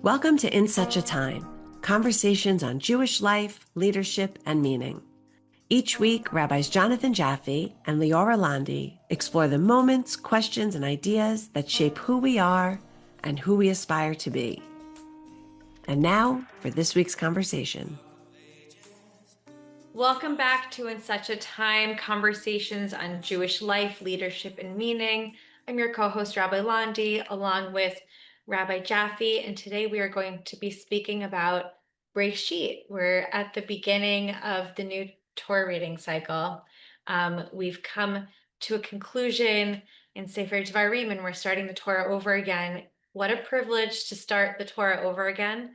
Welcome to In Such a Time, conversations on Jewish life, leadership, and meaning. Each week, Rabbis Jonathan Jaffe and Liora Landi explore the moments, questions, and ideas that shape who we are and who we aspire to be. And now for this week's conversation. Welcome back to In Such a Time, conversations on Jewish life, leadership, and meaning. I'm your co-host, Rabbi Landi, along with Rabbi Jaffe, and today we are going to be speaking about Breshit. We're at the beginning of the new Torah reading cycle. We've come to a conclusion in Sefer Devarim, and we're starting the Torah over again. What a privilege to start the Torah over again.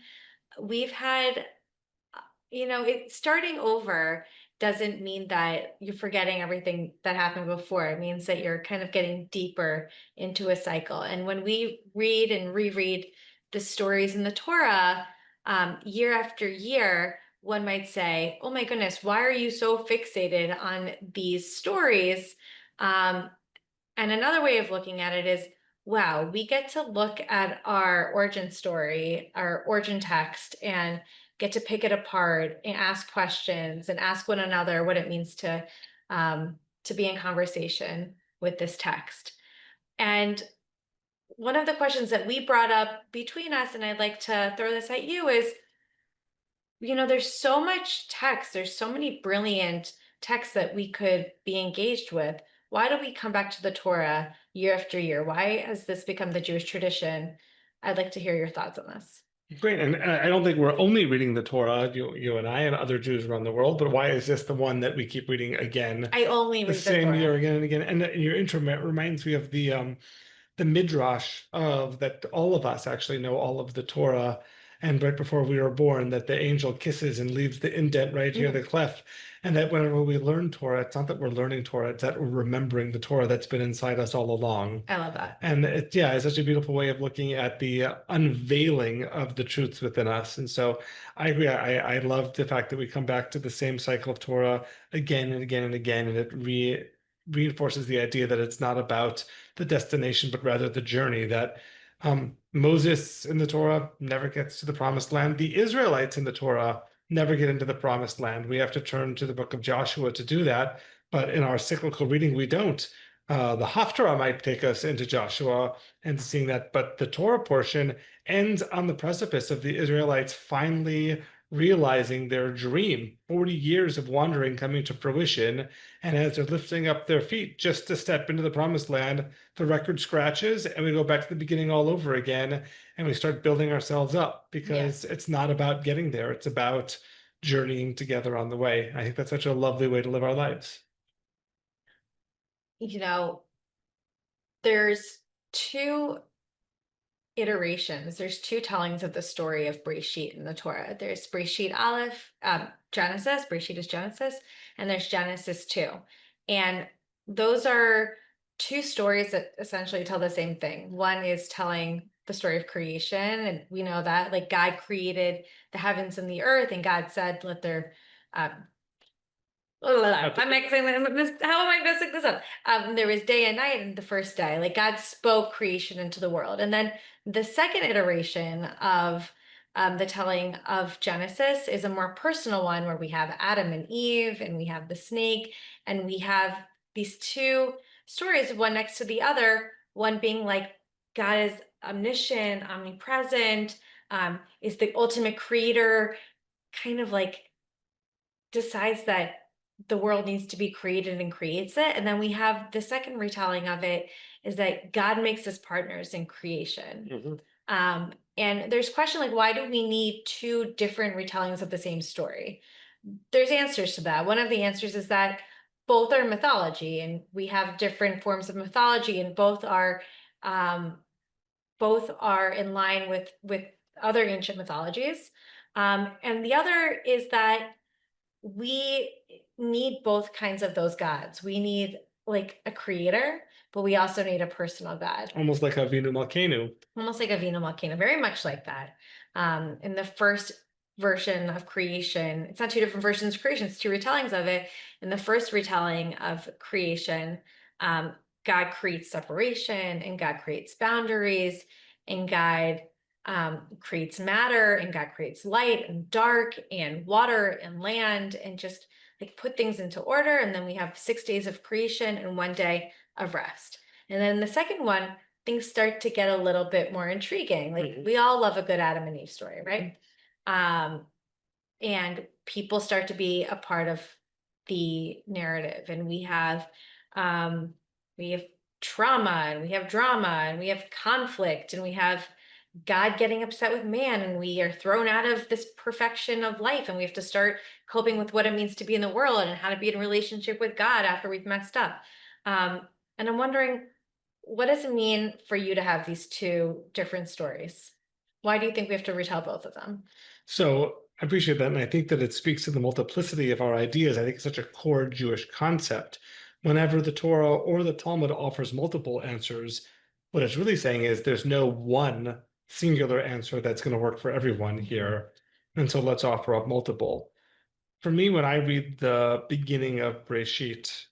We've had starting over doesn't mean that you're forgetting everything that happened before. It means that you're kind of getting deeper into a cycle. And when we read and reread the stories in the Torah, year after year, one might say, oh my goodness, why are you so fixated on these stories? And another way of looking at it is, wow, we get to look at our origin story, our origin text, and get to pick it apart and ask questions and ask one another what it means to be in conversation with this text. And one of the questions that we brought up between us, and I'd like to throw this at you, is, there's so much text, there's so many brilliant texts that we could be engaged with. Why do we come back to the Torah year after year? Why has this become the Jewish tradition? I'd like to hear your thoughts on this. Great. And I don't think we're only reading the Torah, you and I and other Jews around the world, but why is this the one that we keep reading again? I only read the same Torah. year again and again. And your intro reminds me of the midrash of that all of us actually know all of the Torah. And right before we were born, that the angel kisses and leaves the indent right here, the cleft. And that whenever we learn Torah, it's not that we're learning Torah, it's that we're remembering the Torah that's been inside us all along. I love that. And it's such a beautiful way of looking at the unveiling of the truths within us. And so I agree. I love the fact that we come back to the same cycle of Torah again and again and again, and it reinforces the idea that it's not about the destination, but rather the journey. That Moses in the Torah never gets to the promised land. The Israelites in the Torah never get into the promised land. We have to turn to the book of Joshua to do that. But in our cyclical reading, we don't. The Haftarah might take us into Joshua and seeing that, but the Torah portion ends on the precipice of the Israelites finally realizing their dream, 40 years of wandering coming to fruition. And as they're lifting up their feet just to step into the promised land, the record scratches and we go back to the beginning all over again. And we start building ourselves up because it's not about getting there. It's about journeying together on the way. I think that's such a lovely way to live our lives. There's two iterations. There's two tellings of the story of Breshit in the Torah. There's Breshit Aleph, Genesis. Breshit is Genesis, and there's Genesis 2. And those are two stories that essentially tell the same thing. One is telling the story of creation, and we know that like God created the heavens and the earth, and God said, "Let there." I'm mixing this. How am I messing this up? There was day and night in the first day. Like God spoke creation into the world. And then the second iteration of the telling of Genesis is a more personal one where we have Adam and Eve and we have the snake and we have these two stories, one next to the other, one being like God is omniscient, omnipresent, is the ultimate creator, kind of like decides that the world needs to be created and creates it. And then we have the second retelling of it is that God makes us partners in creation. And there's a question like, why do we need two different retellings of the same story? There's answers to that. One of the answers is that both are mythology and we have different forms of mythology and both are in line with other ancient mythologies. And the other is that we need both kinds of those gods. We need like a creator, but we also need a personal God. Almost like Avinu Malkeinu. Almost like Avinu Malkeinu, very much like that. In the first version of creation, it's not two different versions of creation, it's two retellings of it. In the first retelling of creation, God creates separation and God creates boundaries and God creates matter, and God creates light and dark and water and land, and just like put things into order. And then we have 6 days of creation and 1 day of rest. And then the second one, things start to get a little bit more intriguing. Like we all love a good Adam and Eve story, right? And people start to be a part of the narrative, and we have trauma, and we have drama, and we have conflict, and we have God getting upset with man, and we are thrown out of this perfection of life, and we have to start coping with what it means to be in the world and how to be in relationship with God after we've messed up. And I'm wondering, what does it mean for you to have these two different stories? Why do you think we have to retell both of them? So I appreciate that. And I think that it speaks to the multiplicity of our ideas. I think it's such a core Jewish concept. Whenever the Torah or the Talmud offers multiple answers, what it's really saying is there's no one singular answer that's going to work for everyone here. And so let's offer up multiple. For me, when I read the beginning of Breshit,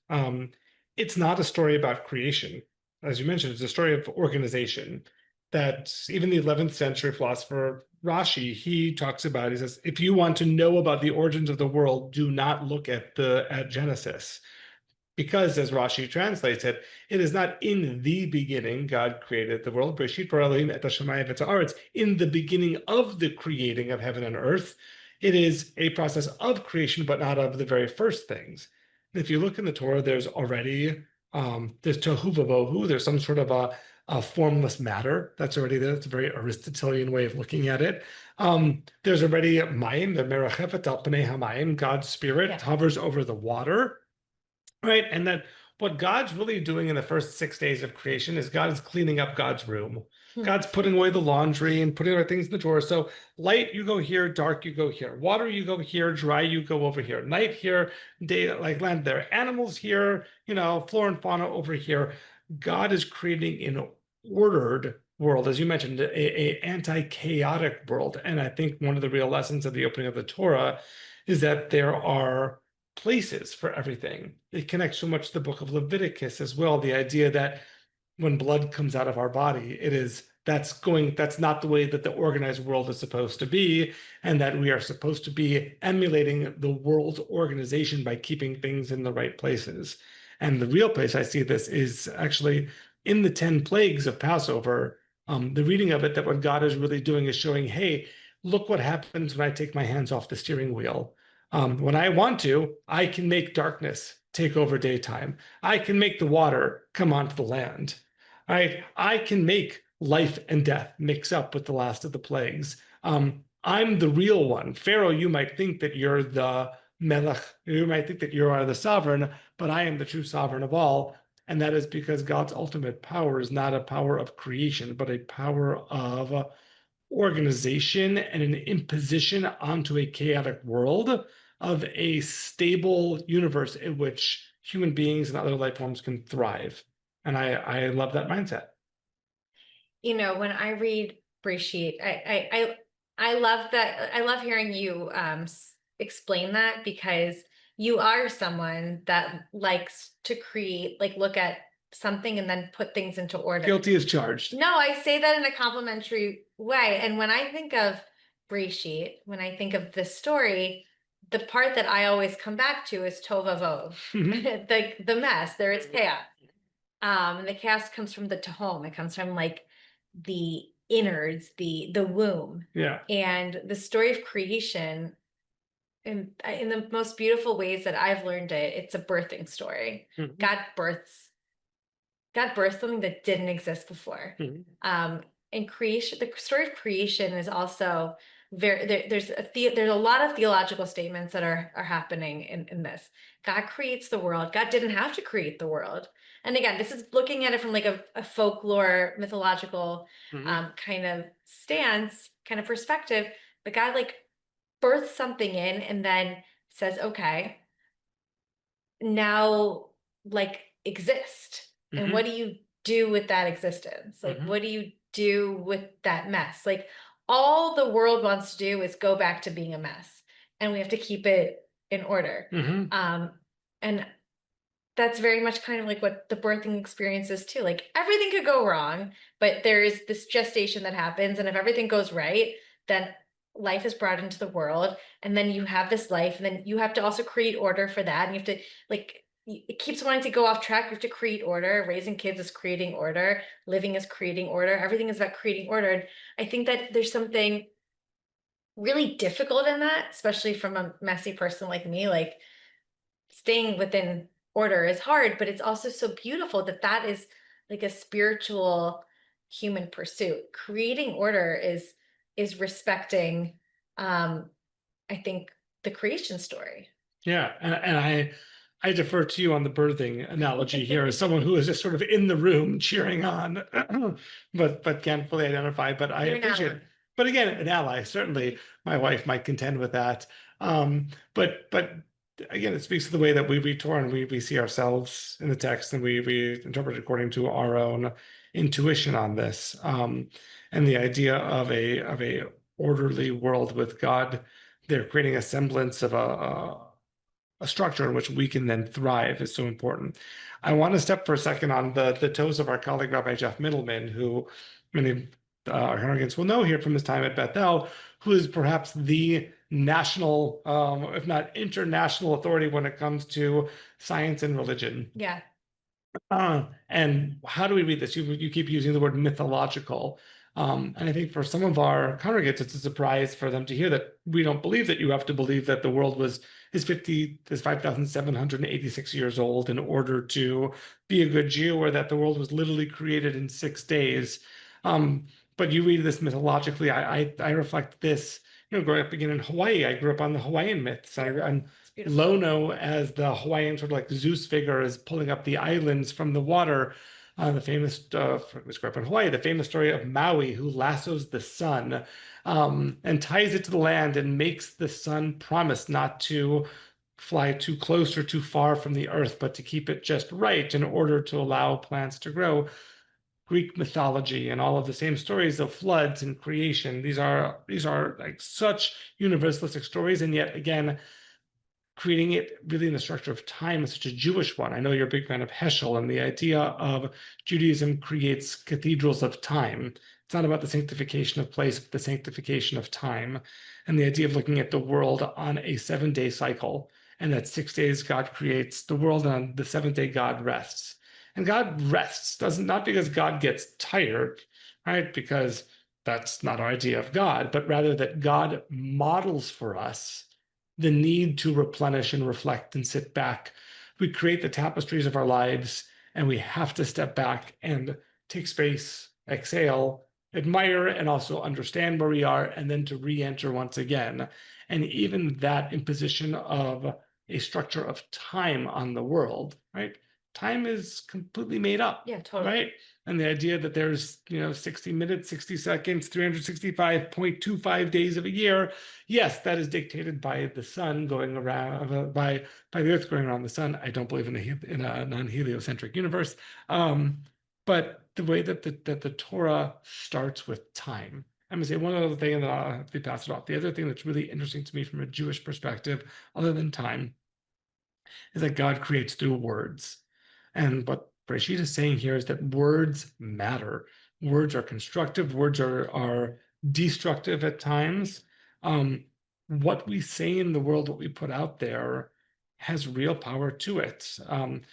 it's not a story about creation. As you mentioned, it's a story of organization that even the 11th century philosopher Rashi, he talks about. He says, if you want to know about the origins of the world, do not look at Genesis. Because, as Rashi translates it, it is not in the beginning God created the world. Breshit bara Elohim et hashamayim v'et haaretz. In the beginning of the creating of heaven and earth, it is a process of creation, but not of the very first things. And if you look in the Torah, there's already there's tohu vavohu. There's some sort of a formless matter that's already there. It's a very Aristotelian way of looking at it. There's already mayim, the merachefet al pnei hamayim. God's spirit hovers over the water. Right. And then what God's really doing in the first 6 days of creation is God is cleaning up God's room. God's putting away the laundry and putting other things in the drawer. So light, you go here, dark, you go here. Water, you go here, dry, you go over here. Night here, day, like land there. Animals here, flora and fauna over here. God is creating an ordered world, as you mentioned, a anti-chaotic world. And I think one of the real lessons of the opening of the Torah is that there are places for everything. It connects so much to the book of Leviticus as well. The idea that when blood comes out of our body, that's not the way that the organized world is supposed to be, and that we are supposed to be emulating the world's organization by keeping things in the right places. And the real place I see this is actually in the 10 plagues of Passover. The reading of it, that what God is really doing is showing, hey, look what happens when I take my hands off the steering wheel. When I want to, I can make darkness take over daytime. I can make the water come onto the land. Right? I can make life and death mix up with the last of the plagues. I'm the real one. Pharaoh, you might think that you're the melech, you might think that you are the sovereign, but I am the true sovereign of all. And that is because God's ultimate power is not a power of creation, but a power of organization and an imposition onto a chaotic world of a stable universe in which human beings and other life forms can thrive. And I love that mindset. When I read Breshit, I love that. I love hearing you explain that, because you are someone that likes to create, like look at something and then put things into order. Guilty as charged. No, I say that in a complimentary way. And when I think of Breshit, when I think of this story, the part that I always come back to is tovavov, the mess. There is chaos. And the chaos comes from the tehom. It comes from like the innards, the womb. Yeah. And the story of creation, in the most beautiful ways that I've learned it, it's a birthing story. God births something that didn't exist before. And creation, the story of creation is also there's a lot of theological statements that are happening in this. God creates the world. God didn't have to create the world. And again, this is looking at it from like a folklore, mythological kind of stance, kind of perspective. But God like births something in and then says, okay, now like exist. And what do you do with that existence? Like, what do you do with that mess? Like, all the world wants to do is go back to being a mess, and we have to keep it in order. And that's very much kind of like what the birthing experience is too. Like everything could go wrong, but there is this gestation that happens, and if everything goes right, then life is brought into the world, and then you have this life, and then you have to also create order for that, and you have to, like, it keeps wanting to go off track. You have to create order. Raising kids is creating order. Living is creating order. Everything is about creating order. And I think that there's something really difficult in that, especially from a messy person like me. Like staying within order is hard, but it's also so beautiful that that is like a spiritual human pursuit. Creating order is respecting, I think, the creation story. Yeah, and I defer to you on the birthing analogy here as someone who is just sort of in the room cheering on, but can't fully identify. But I You're an appreciate ally. it. But again, an ally. Certainly, my wife might contend with that. But again, it speaks to the way that we read Torah and we see ourselves in the text, and we interpret according to our own intuition on this. And the idea of a orderly world with God, they're creating a semblance of a structure in which we can then thrive is so important. I want to step for a second on the toes of our colleague Rabbi Jeff Middleman, who many of our congregants will know here from his time at Bethel, who is perhaps the national, if not international, authority when it comes to science and religion. Yeah. And how do we read this? You keep using the word mythological. And I think for some of our congregates, it's a surprise for them to hear that we don't believe that you have to believe that the world is 5,786 years old in order to be a good Jew, or that the world was literally created in 6 days. But you read this mythologically. I reflect this, growing up again in Hawaii. I grew up on the Hawaiian myths. I'm Lono as the Hawaiian sort of like Zeus figure is pulling up the islands from the water. The famous, was grew up in Hawaii, the famous story of Maui, who lassos the sun and ties it to the land and makes the sun promise not to fly too close or too far from the earth, but to keep it just right in order to allow plants to grow. Greek mythology and all of the same stories of floods and creation. These are like such universalistic stories, and yet again, creating it really in the structure of time is such a Jewish one. I know you're a big fan of Heschel, and the idea of Judaism creates cathedrals of time. It's not about the sanctification of place, but the sanctification of time. And the idea of looking at the world on a 7-day cycle, and that 6 days God creates the world, and on the 7th day God rests. And God rests, doesn't not because God gets tired, right? Because that's not our idea of God, but rather that God models for us the need to replenish and reflect and sit back. We create the tapestries of our lives, and we have to step back and take space, exhale, admire, and also understand where we are, and then to re-enter once again. And even that imposition of a structure of time on the world, right? Time is completely made up. Yeah, totally. Right? And the idea that there's 60 minutes, 60 seconds, 365.25 days of a year, yes, that is dictated by the sun going around, by the earth going around the sun. I don't believe in a non-heliocentric universe. But the way that the Torah starts with time. I'm gonna say one other thing, and then I'll have to pass it off. The other thing that's really interesting to me from a Jewish perspective, other than time, is that God creates through words. And what Breshit is saying here is that words matter. Words are constructive, words are destructive at times. What we say in the world, what we put out there, has real power to it. I'm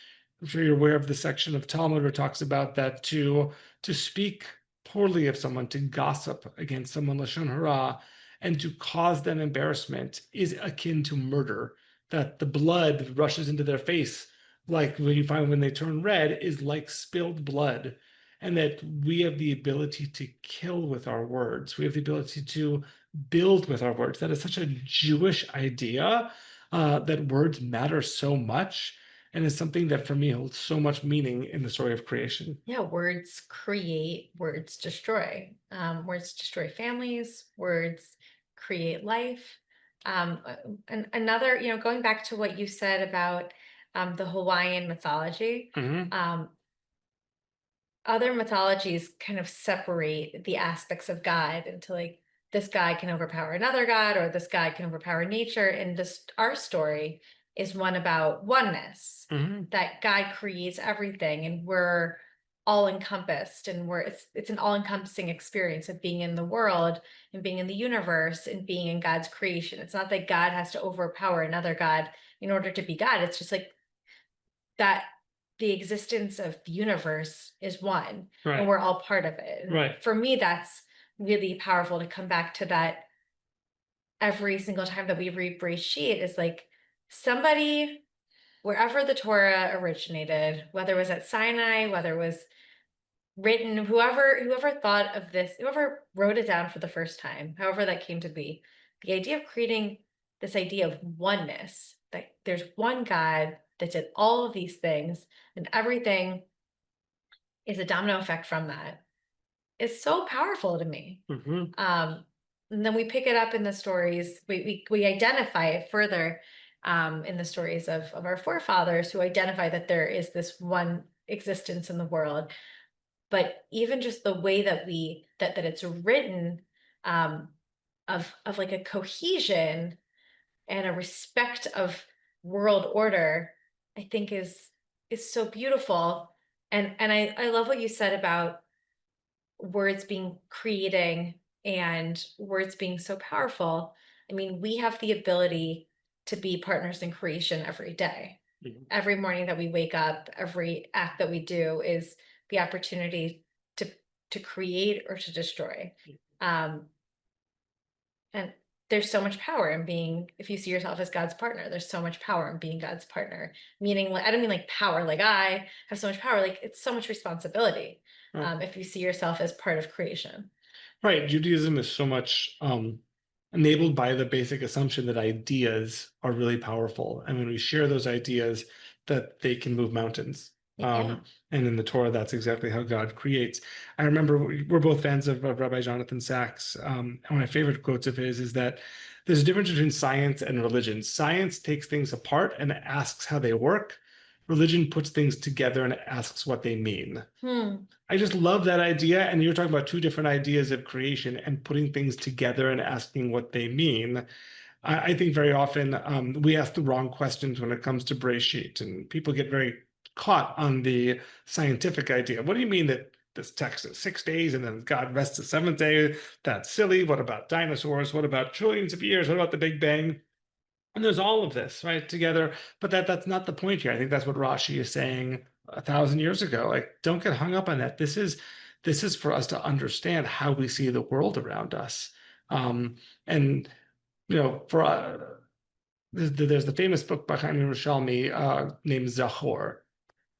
sure you're aware of the section of Talmud where it talks about that to speak poorly of someone, to gossip against someone, lashon hara, and to cause them embarrassment is akin to murder. That the blood rushes into their face, like when you find when they turn red, is like spilled blood. And that we have the ability to kill with our words. We have the ability to build with our words. That is such a Jewish idea, that words matter so much, and is something that for me holds so much meaning in the story of creation. Yeah, words create, words destroy. Words destroy families, words create life. And another, going back to what you said about the Hawaiian mythology, Mhm. other mythologies kind of separate the aspects of God into like this god can overpower another god, or this god can overpower nature. In this our story, is one about oneness, that God creates everything and we're all encompassed, and it's an all-encompassing experience of being in the world and being in the universe and being in God's creation. It's not that God has to overpower another God in order to be God. It's just like that the existence of the universe is one, and we're all part of it. And for me, that's really powerful to come back to that every single time that we read Breshit. Is like somebody, wherever the Torah originated, whether it was at Sinai, whether it was written, whoever thought of this, whoever wrote it down for the first time, however that came to be, the idea of creating this idea of oneness, that there's one God that did all of these things and everything is a domino effect from that, is so powerful to me. And then we pick it up in the stories, we identify it further in the stories of our forefathers, who identify that there is this one existence in the world. But even just the way that that it's written, of like a cohesion and a respect of world order, I think is so beautiful. And I love what you said about words being creating and words being so powerful. I mean, we have the ability to be partners in creation every day. Every morning that we wake up, every act that we do is the opportunity to create or to destroy. And there's so much power in being, if you see yourself as God's partner, there's so much power in being God's partner. Meaning, I don't mean like power, like I have so much power, like it's so much responsibility. If you see yourself as part of creation. Right. Judaism is so much enabled by the basic assumption that ideas are really powerful. And when we share those ideas, that they can move mountains. And in the Torah, that's exactly how God creates. I remember we're both fans of Rabbi Jonathan Sacks. And one of my favorite quotes of his is that there's a difference between science and religion. Science takes things apart and asks how they work. Religion puts things together and asks what they mean. I just love that idea. And you're talking about two different ideas of creation and putting things together and asking what they mean. I think very often we ask the wrong questions when it comes to Breshit, and people get very caught on the scientific idea. What do you mean that this text is 6 days and then God rests the seventh day? That's silly. What about dinosaurs? What about trillions of years? What about the Big Bang? And there's all of this right together, but that's not the point here. I think that's what Rashi is saying 1,000 years ago. Like, don't get hung up on that. This is for us to understand how we see the world around us. And for there's the famous book by Chaim Yerushalmi named Zachor,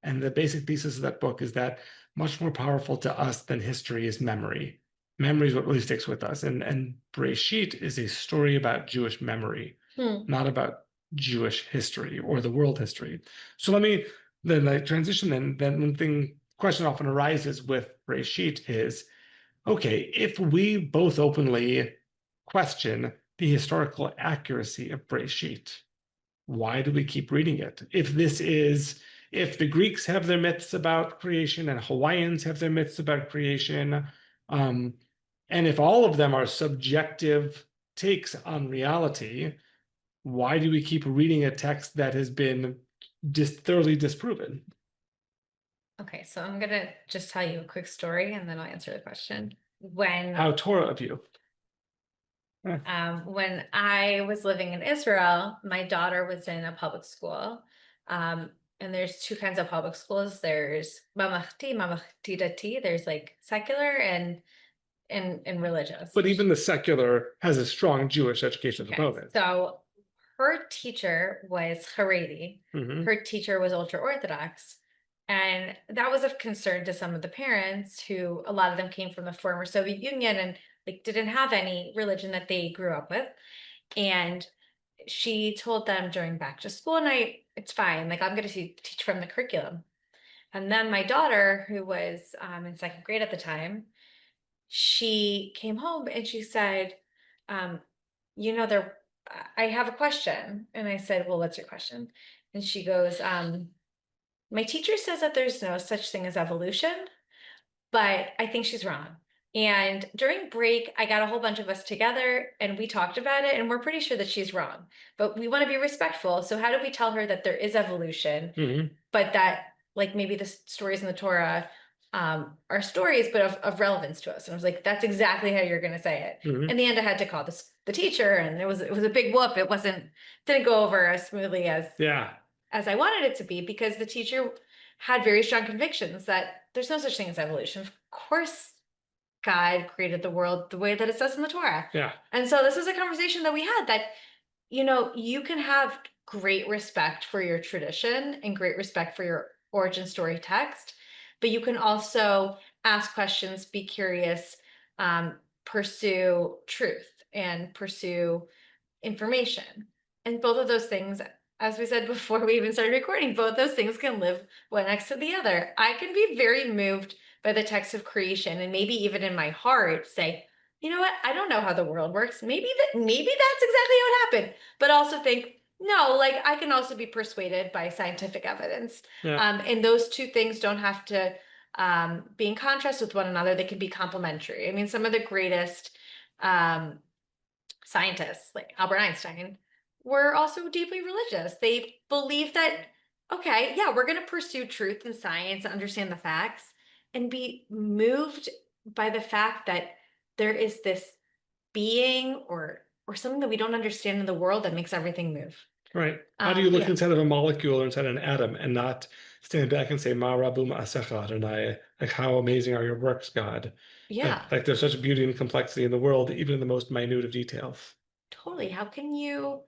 and the basic thesis of that book is that much more powerful to us than history is memory. Memory is what really sticks with us, and Breshit is a story about Jewish memory, not about Jewish history or the world history. So let me then transition. Then one question often arises with Breshit is, okay, if we both openly question the historical accuracy of Breshit, why do we keep reading it? If the Greeks have their myths about creation and Hawaiians have their myths about creation, and if all of them are subjective takes on reality, why do we keep reading a text that has been thoroughly disproven? Okay, so I'm gonna just tell you a quick story and then I'll answer the question. How Torah of you. When I was living in Israel, my daughter was in a public school. And there's two kinds of public schools. There's mamachti dati. There's like secular and religious. But even the secular has a strong Jewish education component. So her teacher was Haredi. Her teacher was ultra Orthodox. And that was of concern to some of the parents, who a lot of them came from the former Soviet Union and like didn't have any religion that they grew up with. And she told them during back to school night, it's fine, like I'm going to teach from the curriculum. And then my daughter, who was in second grade at the time, she came home and she said, I have a question. And I said, well, what's your question? And she goes, my teacher says that there's no such thing as evolution, but I think she's wrong. And during break, I got a whole bunch of us together and we talked about it, and we're pretty sure that she's wrong. But we want to be respectful. So how do we tell her that there is evolution, but that like maybe the stories in the Torah are stories, but of relevance to us? And I was like, that's exactly how you're going to say it. In the end, I had to call the teacher, and it was a big whoop. It didn't go over as smoothly as I wanted it to be, because the teacher had very strong convictions that there's no such thing as evolution. Of course, God created the world the way that it says in the Torah. Yeah. And so this was a conversation that we had that, you can have great respect for your tradition and great respect for your origin story text, but you can also ask questions, be curious, pursue truth and pursue information. And both of those things, as we said before we even started recording, both those things can live one next to the other. I can be very moved by the text of creation, and maybe even in my heart say, you know what, I don't know how the world works. Maybe that's exactly how it happened. But also think, no, like I can also be persuaded by scientific evidence. And those two things don't have to be in contrast with one another. They can be complementary. I mean, some of the greatest scientists like Albert Einstein were also deeply religious. They believed that, okay, yeah, we're going to pursue truth and science, understand the facts, and be moved by the fact that there is this being or something that we don't understand in the world that makes everything move. Right. How do you look inside of a molecule or inside an atom and not stand back and say, Ma Rabu Ma'asecha Adonai, like how amazing are your works, God? Yeah. Like there's such beauty and complexity in the world, even in the most minute of details. Totally. How can you?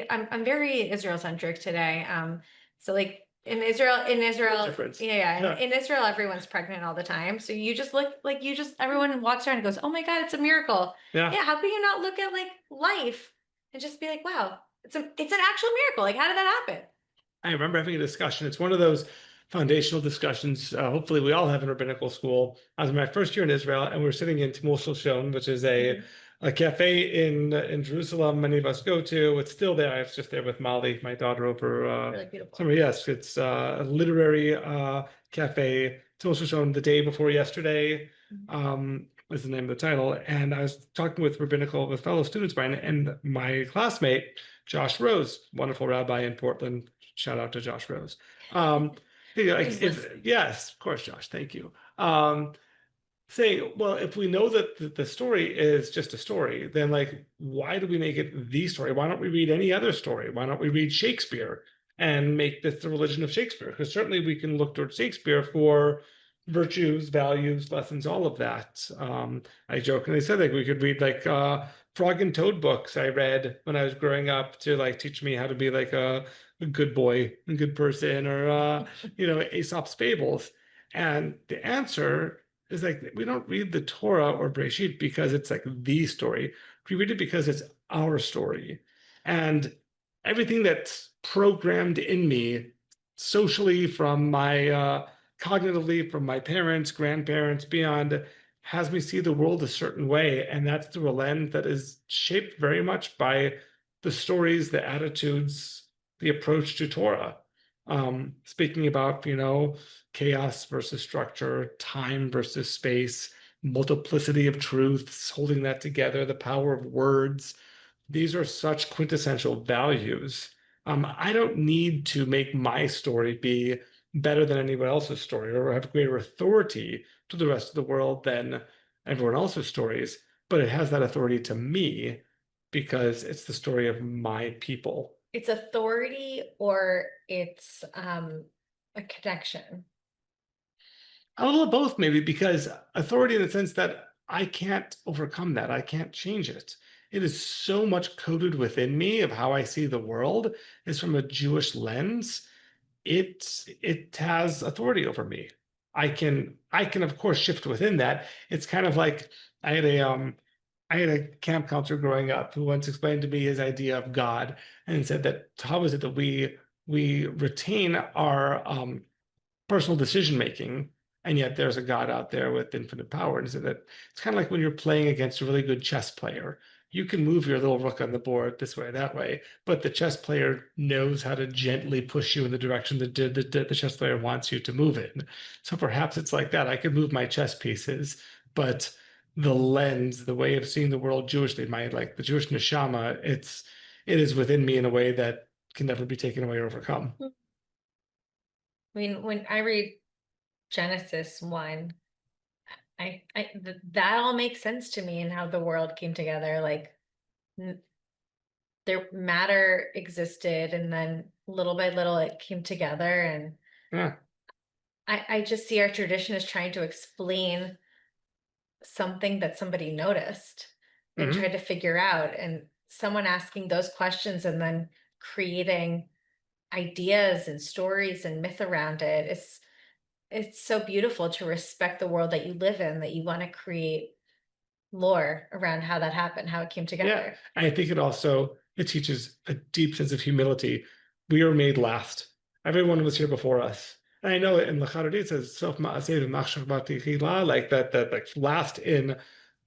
I'm very Israel centric today. So like in Israel, Difference. yeah. In Israel, everyone's pregnant all the time. So you just look like everyone walks around and goes, "Oh my God, it's a miracle." Yeah. How can you not look at like life and just be like, "Wow, it's an actual miracle." Like, how did that happen? I remember having a discussion. It's one of those foundational discussions. Hopefully, we all have in rabbinical school. I was in my first year in Israel, and we were sitting in Timul Shilshon, which is a cafe in Jerusalem. Many of us go to. It's still there. I was just there with Molly, my daughter, over Really beautiful. summer. Yes, it's a literary cafe. Timul Shilshon, the day before yesterday. Is the name of the title. And I was talking with fellow students of mine, and my classmate, Josh Rose, wonderful rabbi in Portland. Shout out to Josh Rose. Yes, of course, Josh. Thank you. Say, well, if we know that the story is just a story, then like, why do we make it the story? Why don't we read any other story? Why don't we read Shakespeare and make this the religion of Shakespeare? Because certainly we can look towards Shakespeare for virtues, values, lessons, all of that. I jokingly said like we could read like Frog and Toad books I read when I was growing up to like teach me how to be like a good boy, a good person, or Aesop's fables. And the answer is like we don't read the Torah or Breshit because it's like the story. We read it because it's our story. And everything that's programmed in me socially from my cognitively from my parents, grandparents, beyond, has me see the world a certain way. And that's through a lens that is shaped very much by the stories, the attitudes, the approach to Torah. Speaking about, chaos versus structure, time versus space, multiplicity of truths, holding that together, the power of words. These are such quintessential values. I don't need to make my story be better than anyone else's story or have greater authority to the rest of the world than everyone else's stories, but it has that authority to me because it's the story of my people. It's authority or it's a connection. A little of both, maybe, because authority in the sense that I can't overcome that. I can't change it. It is so much coded within me of how I see the world is from a Jewish lens. It has authority over me. I can of course shift within that. It's kind of like I had a camp counselor growing up who once explained to me his idea of God and said that how is it that we retain our personal decision making, and yet there's a God out there with infinite power. And so that it's kind of like when you're playing against a really good chess player. You can move your little rook on the board this way, that way, but the chess player knows how to gently push you in the direction that the chess player wants you to move in. So perhaps it's like that. I could move my chess pieces, but the lens, the way of seeing the world Jewishly, my like the Jewish neshama, it is within me in a way that can never be taken away or overcome. I mean, when I read Genesis 1, that all makes sense to me and how the world came together. Like their matter existed, and then little by little it came together. And Yeah. I just see our tradition as trying to explain something that somebody noticed and Mhm. tried to figure out, and someone asking those questions and then creating ideas and stories and myth around it. It's so beautiful to respect the world that you live in, that you want to create lore around how that happened, how it came Yeah. together. I think it teaches a deep sense of humility. We were made last. Everyone was here before us. And I know in the Haredi it says Sof ma'aseh v'machshava tichila, like that like last in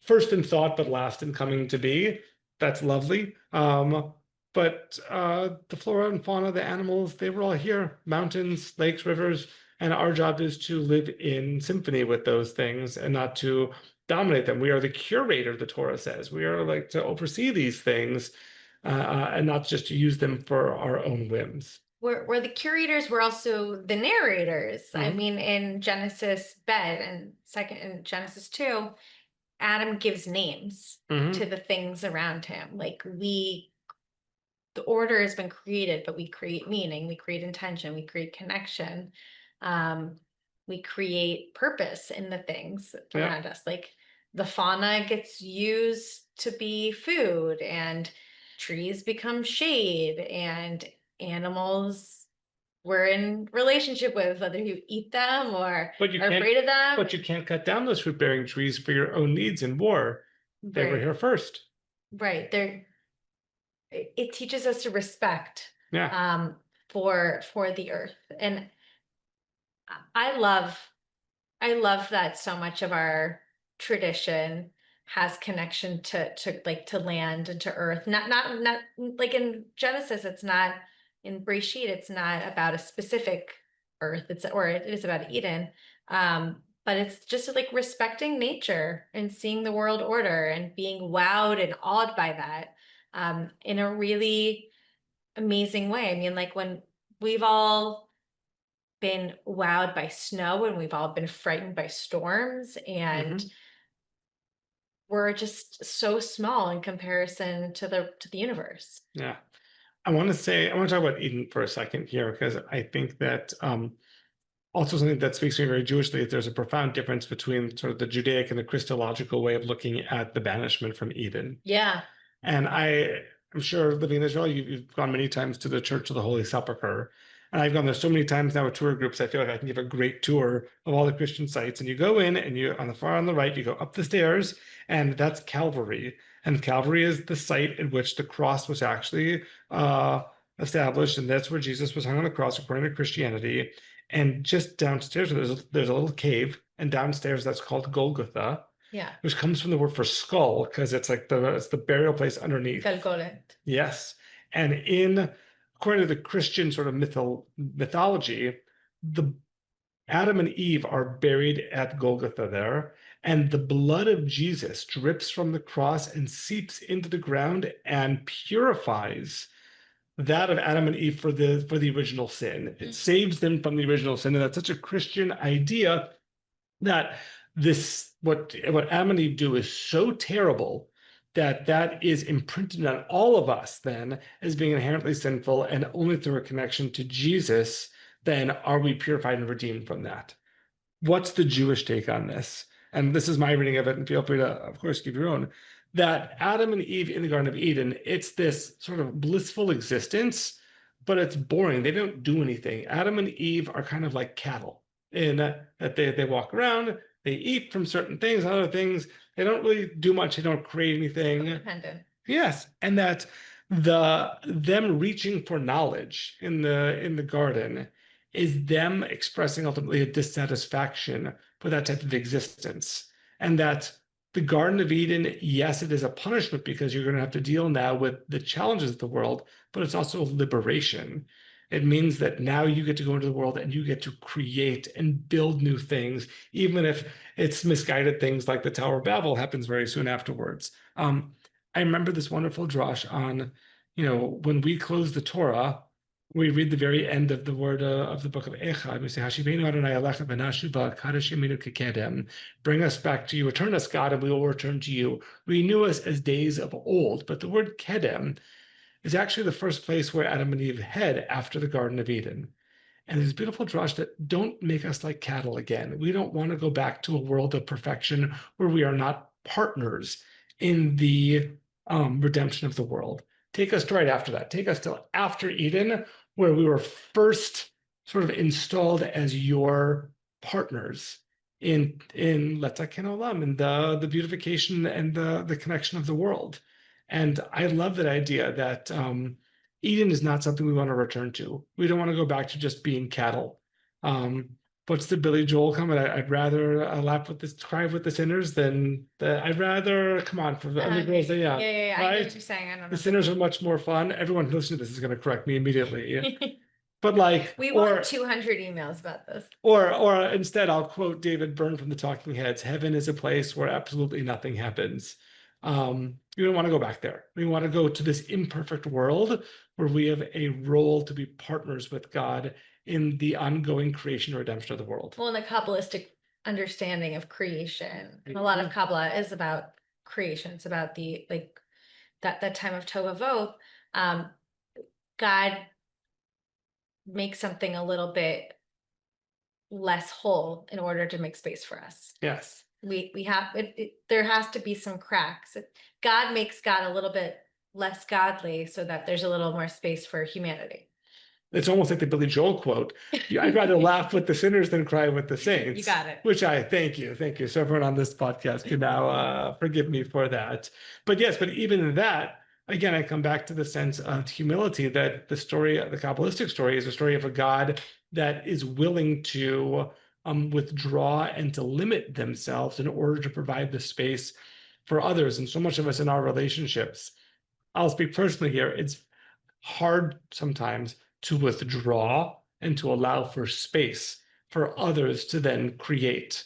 first in thought, but last in coming to be. That's lovely. But the flora and fauna, the animals, they were all here. Mountains, lakes, rivers, and our job is to live in symphony with those things and not to dominate them. We are the curator, the Torah says. We are like to oversee these things and not just to use them for our own whims. We're the curators, we're also the narrators. I Mhm. mean, in Genesis bed and second in Genesis 2, Adam gives names Mhm. to the things around him. Like the order has been created, but we create meaning, we create intention, we create connection. We create purpose in the things Yeah. around us. Like the fauna gets used to be food, and trees become shade, and animals we're in relationship with, whether you eat them or But you are can't afraid of them. but you can't cut down those fruit-bearing trees for your own needs in war. They were Right, here first. right. It teaches us to respect Yeah. for the earth. And I love I love that so much of our tradition has connection to land and to earth. Not like in Genesis, it's not in Breshit, it's not about a specific earth. It is about Eden. But it's just like respecting nature and seeing the world order and being wowed and awed by that in a really amazing way. I mean, like when we've all been wowed by snow and we've all been frightened by storms, and Mhm. we're just so small in comparison to the universe. Yeah. I want to talk about Eden for a second here, because I think that also something that speaks to me very Jewishly is there's a profound difference between sort of the Judaic and the Christological way of looking at the banishment from Eden. Yeah. And I'm sure living in Israel, you've gone many times to the Church of the Holy Sepulchre. And I've gone there so many times now with tour groups, I feel like I can give a great tour of all the Christian sites. And you go in and you, on the far on the right, you go up the stairs, and that's Calvary. And Calvary is the site in which the cross was actually established. And that's where Jesus was hung on the cross, according to Christianity. And just downstairs, there's a little cave. And downstairs, that's called Golgotha, Yeah. which comes from the word for skull, because it's like it's the burial place underneath. Galgolet. Yes. And according to the Christian sort of mythology, the Adam and Eve are buried at Golgotha there, and the blood of Jesus drips from the cross and seeps into the ground and purifies that of Adam and Eve for the original sin. It saves them from the original sin, and that's such a Christian idea that what Adam and Eve do is so terrible that is imprinted on all of us then as being inherently sinful, and only through a connection to Jesus then are we purified and redeemed from that. What's the Jewish take on this? And this is my reading of it, and feel free to, of course, give your own. That Adam and Eve in the Garden of Eden, it's this sort of blissful existence, but it's boring. They don't do anything. Adam and Eve are kind of like cattle in that they walk around, they eat from certain things, other things. They don't really do much. They don't create anything. Independent. Yes, and that them reaching for knowledge in the garden is them expressing ultimately a dissatisfaction for that type of existence. And that the Garden of Eden, yes, it is a punishment because you're going to have to deal now with the challenges of the world, but it's also liberation. It means that now you get to go into the world and you get to create and build new things, even if it's misguided things like the Tower of Babel happens very soon afterwards. I remember this wonderful drash on, when we close the Torah, we read the very end of the word of the book of Echad. We say, "Hashivenu Adonai Elecha v'nashuva kadosh yeminu kekedem." Bring us back to you, return us, God, and we will return to you. Renew us as days of old. But the word kedem is actually the first place where Adam and Eve head after the Garden of Eden. And there's beautiful drush that don't make us like cattle again. We don't want to go back to a world of perfection where we are not partners in the redemption of the world. Take us to right after that. Take us to after Eden, where we were first sort of installed as your partners in Letaken Olam, in the beautification and the connection of the world. And I love that idea that Eden is not something we want to return to. We don't want to go back to just being cattle. What's the Billy Joel comment? I'd rather laugh with this, cry with the sinners than I'd rather come on for the other girls. Yeah. I get right. what you're saying. I don't know. The sinners are much more fun. Everyone who listens to this is going to correct me immediately. But like, we want 200 emails about this. Or instead, I'll quote David Byrne from the Talking Heads: "Heaven is a place where absolutely nothing happens." We don't want to go back there. We want to go to this imperfect world where we have a role to be partners with God in the ongoing creation and redemption of the world. Well, in the Kabbalistic understanding of creation, and a lot of Kabbalah is about creation. It's about the that time of Tohu Vavohu. God makes something a little bit less whole in order to make space for us. Yes. We have there has to be some cracks. God makes God a little bit less godly so that there's a little more space for humanity. It's almost like the Billy Joel quote: "I'd rather laugh with the sinners than cry with the saints." You got it. Which I thank you. So everyone on this podcast can now forgive me for that. But yes, but even in that, again, I come back to the sense of humility that the Kabbalistic story is a story of a God that is willing to withdraw and to limit themselves in order to provide the space for others. And so much of us in our relationships, I'll speak personally here, it's hard sometimes to withdraw and to allow for space for others to then create,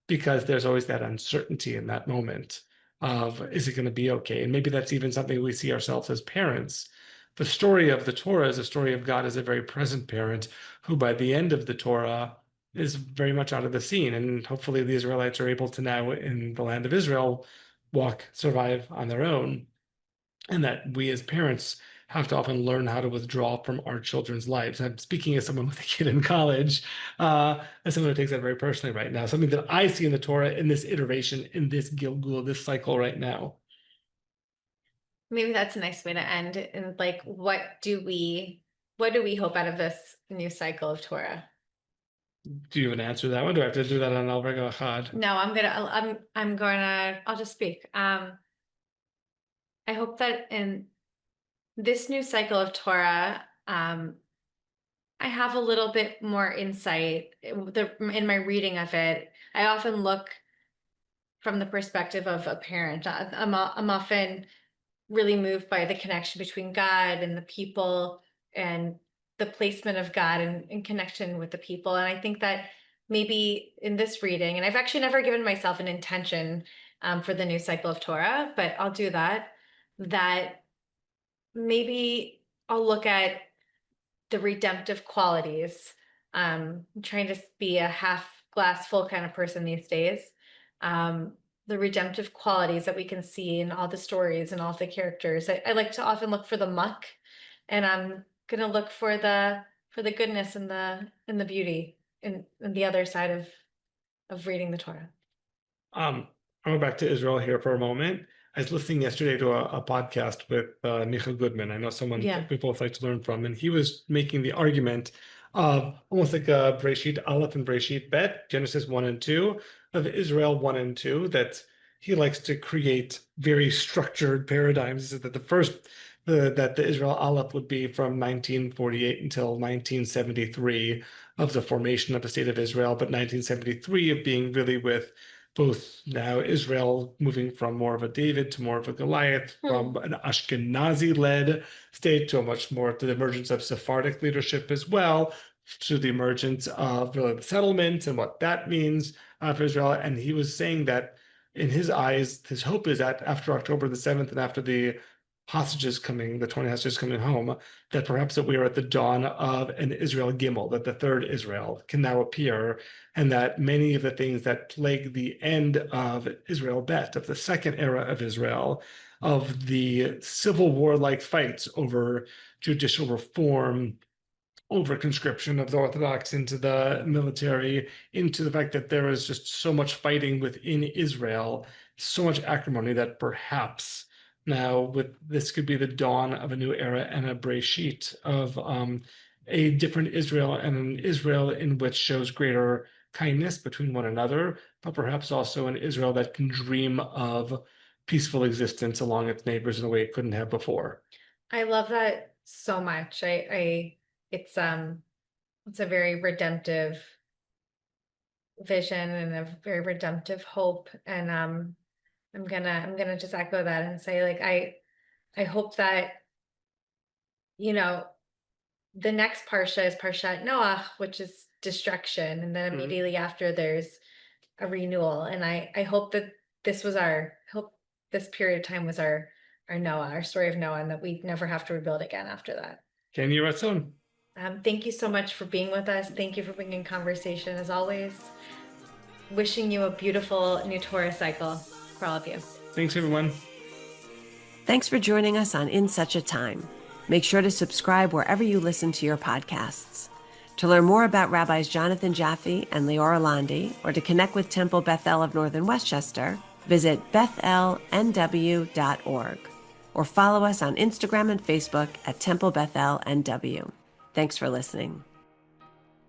because there's always that uncertainty in that moment of, is it going to be okay? And maybe that's even something we see ourselves as parents. The story of the Torah is a story of God as a very present parent who, by the end of the Torah, is very much out of the scene. And hopefully the Israelites are able to now, in the land of Israel, survive on their own. And that we as parents have to often learn how to withdraw from our children's lives. I'm speaking as someone with a kid in college, as someone who takes that very personally right now, something that I see in the Torah in this iteration, in this Gilgul, this cycle right now. Maybe that's a nice way to end. And what do we hope out of this new cycle of Torah? Do you have an answer to that one? Do I have to do that on Al Rega Echad? No, I'll just speak. I hope that in this new cycle of Torah, I have a little bit more insight in my reading of it. I often look from the perspective of a parent. I'm often really moved by the connection between God and the people, and the placement of God in connection with the people. And I think that maybe in this reading, and I've actually never given myself an intention for the new cycle of Torah, but I'll do that maybe I'll look at the redemptive qualities. I'm trying to be a half glass full kind of person these days. The redemptive qualities that we can see in all the stories and all the characters. I like to often look for the muck, and I'm gonna look for the goodness and the beauty in the other side of reading the Torah. I'll go back to Israel here for a moment. I was listening yesterday to a podcast with Michael Goodman. I know someone we both like to learn from, and he was making the argument of almost like a Breshit Aleph and Breshit Bet, Genesis 1 and 2, of Israel 1 and 2, that he likes to create very structured paradigms. He said that that the Israel Aleph would be from 1948 until 1973 of the formation of the state of Israel, but 1973 of being really with both now Israel moving from more of a David to more of a Goliath, from an Ashkenazi-led state to the emergence of Sephardic leadership as well, to the emergence of really the settlement and what that means for Israel. And he was saying that in his eyes, his hope is that after October the 7th and after the 20 hostages coming home, that perhaps that we are at the dawn of an Israel Gimel, that the third Israel can now appear, and that many of the things that plague the end of Israel Bet, of the second era of Israel, of the civil war-like fights over judicial reform, over conscription of the Orthodox into the military, into the fact that there is just so much fighting within Israel, so much acrimony, that perhaps now with this could be the dawn of a new era and a Breshit of a different Israel, and an Israel in which shows greater kindness between one another, but perhaps also an Israel that can dream of peaceful existence along its neighbors in a way it couldn't have before. I love that so much. It's a very redemptive vision and a very redemptive hope. And I'm gonna just echo that and say, like, I hope that, the next parsha is Parshat Noach, which is destruction, and then immediately after there's a renewal. And I hope that hope this period of time was our Noah, our story of Noah, and that we never have to rebuild again after that. Ken Yeratzon. Thank you so much for being with us. Thank you for bringing conversation as always. Wishing you a beautiful new Torah cycle for all of you. Thanks, everyone. Thanks for joining us on In Such a Time. Make sure to subscribe wherever you listen to your podcasts. To learn more about Rabbis Jonathan Jaffe and Leora Landi, or to connect with Temple Bethel of Northern Westchester, visit bethelnw.org, or follow us on Instagram and Facebook at Temple Bethel NW. Thanks for listening.